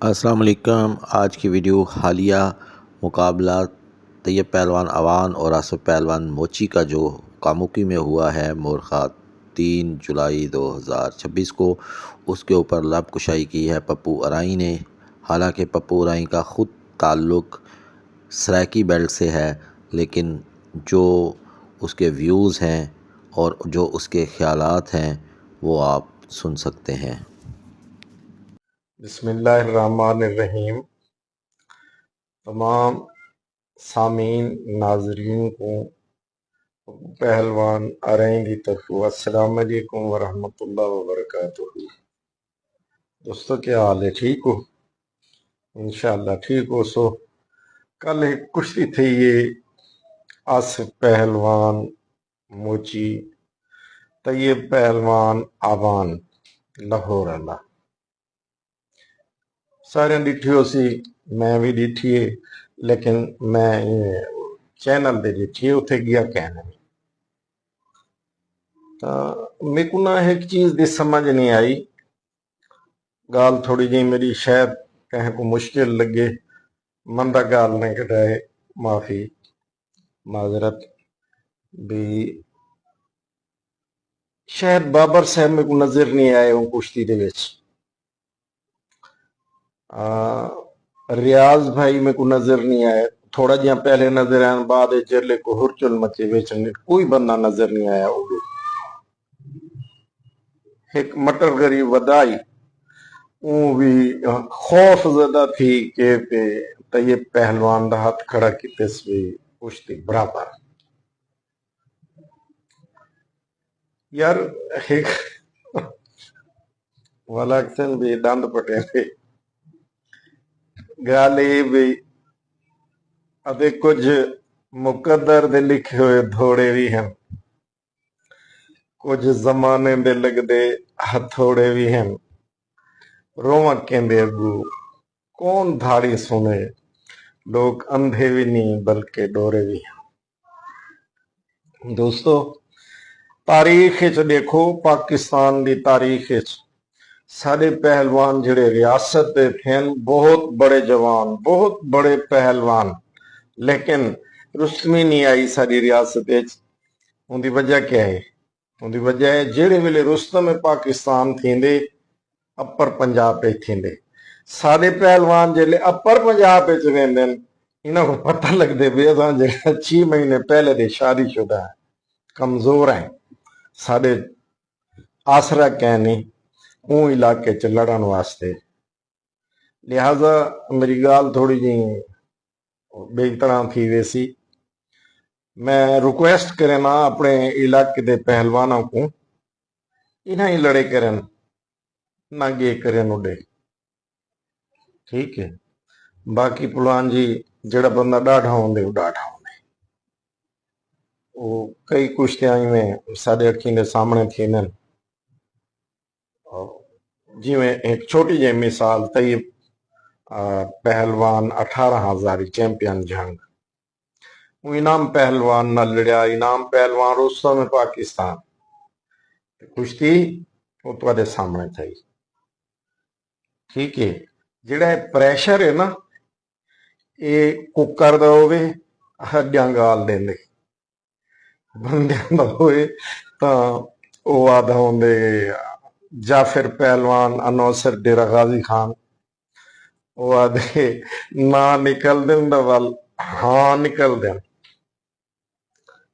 السلام علیکم۔ آج کی ویڈیو حالیہ مقابلہ طیب پہلوان اوان اور آصف پہلوان موچی کا جو کاموکی میں ہوا ہے مورخہ 3 جولائی 2026 کو، اس کے اوپر لب کشائی کی ہے پپو ارائیں نے۔ حالانکہ پپو ارائیں کا خود تعلق سرائکی بیلٹ سے ہے، لیکن جو اس کے ویوز ہیں اور جو اس کے خیالات ہیں وہ آپ سن سکتے ہیں۔ بسم اللہ الرحمن الرحیم۔ تمام سامعین ناظرین کو پہلوان ارائیں کی طرف السلام علیکم ورحمۃ اللہ وبرکاتہ۔ دوستو کیا حال ہے؟ ٹھیک ہو؟ انشاءاللہ ٹھیک ہو۔ کل ایک کشتی تھی، یہ آصف پہلوان موچی طیب پہلوان اوان لاہور اللہ سارے ڈٹھی ہو سی، میں بھی ڈٹھی ہے، لیکن میں چینل دے ڈٹھی ہے، اتھے گیا کہنے میں میرے کو نہ ایک چیز دی سمجھ نہیں آئی، گال تھوڑی جی میری شاید کہیں کو مشکل لگے، مندہ گال نہیں کٹائے، معافی معذرت بھی۔ شاید بابر صاحب میرے کو نظر نہیں آئے ہوں کشتی دے وچ، ریاض بھائی میں کو نظر نہیں آیا، تھوڑا جہاں پہلے نظر آیا، بعد جرلے کو ہرچل مچے بیچنے کوئی بندہ نظر نہیں آیا ہوگا۔ ایک مٹر گری ودائی اون بھی خوف زدہ تھی کہ طیب پہلوان دا ہاتھ کھڑا کی تصویر کشتی برابر۔ یار ایک ولاکسن بھی دند پٹے تھے گالی بھی ادھے کچھ مقدر دے لکھے ہوئے دھوڑے بھی ہیں، کچھ زمانے دے لگ دے ہتھوڑے بھی ہیں، رومہ کہندے اگو کون دھاڑی سنے، لوگ اندھے بھی نہیں بلکہ ڈورے بھی ہیں۔ دوستو تاریخ دیکھو، پاکستان دی تاریخ سارے پہلوان جڑے ریاست دے تھے بہت بڑے جوان، بہت بڑے پہلوان، لیکن رستمی نہیں آئی ساری ریاست۔ ان دی وجہ کیا ہے؟ ان دی وجہ ہے جڑے ویلے رستم پاکستان تھیندے اپر پنجاب پہ تھیندے، سارے پہلوان جڑے اپر پنجاب پہ ویندن انہاں کو پتہ لگ دے بے اساں جڑا 6 مہینے پہلے دے شادی شدہ ہیں، کمزور ہیں، سارے آسرا کہنی اون علاقے چ لڑن واسطے۔ لہذا میری گال تھوڑی جی بے طرح تھی ویسی، میں ریکویسٹ کرنا اپنے علاقے دے پہلوانوں کو انہاں ہی لڑے کرن نہ گے کرن اڈے، ٹھیک ہے؟ باقی پلوان جی جڑا بندہ ڈاڑھا ہوندے وہ ڈاڑھا ہوندے، وہ کئی کشتیاں میں سارے اکھیں دے سامنے تھی نن، جی میں ایک چھوٹی جی مثال طیب پہلوان 18,000 چیمپئن جنگ، وہ انعام پہلوان نہ لڑیا، انعام پہلوان رستم پاکستان، کشتی وہ تواڈے سامنے تھی، ٹھیک ہے؟ جڑا پریشر ہے نا، یہ ککر دا ہوئے ہڈیاں گال دیندے، بندیاں دا ہوئے تا او آدھا ہوندے جعفر پہلوان انوسر ڈیرہ غازی خان، وہ آدھے نہ نکل دیں دا وال ہاں نکل دیں۔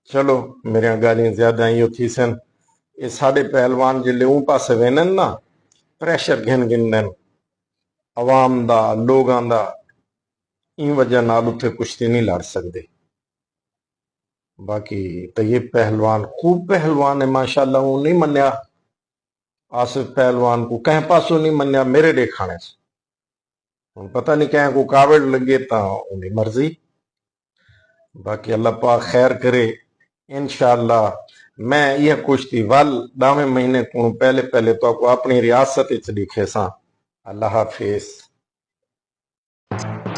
چلو میرے گالیاں زیادہ ہی ہوتی سن، یہ ساڑھے پہلوان جلے اون پاسے وینن نا پریشر گھن گن دیں عوام دا، لوگاں دا، این وجہ نال اتھے کشتی نہیں لڑ سکدے۔ باقی طیب پہلوان خوب پہلوان ہے ماشاءاللہ، وہ نہیں منیا آصف پہلوان کو کہیں پاسوں نہیں منیا میرے دیکھانے سے، پتہ نہیں کہیں کو کاوڑ لگے تا انہیں مرضی۔ باقی اللہ پاک خیر کرے، انشاءاللہ میں یہ کشتی وال 10 مہینے کو پہلے تو کو اپنی ریاست دکھے ساں۔ اللہ حافظ۔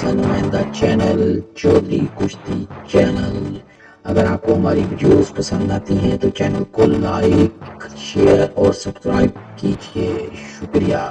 نمائندہ چینل چودھری کشتی چینل، اگر آپ کو ہماری ویڈیوز پسند آتی ہیں تو چینل کو لائک، شیئر اور سبسکرائب کیجیے۔ شکریہ۔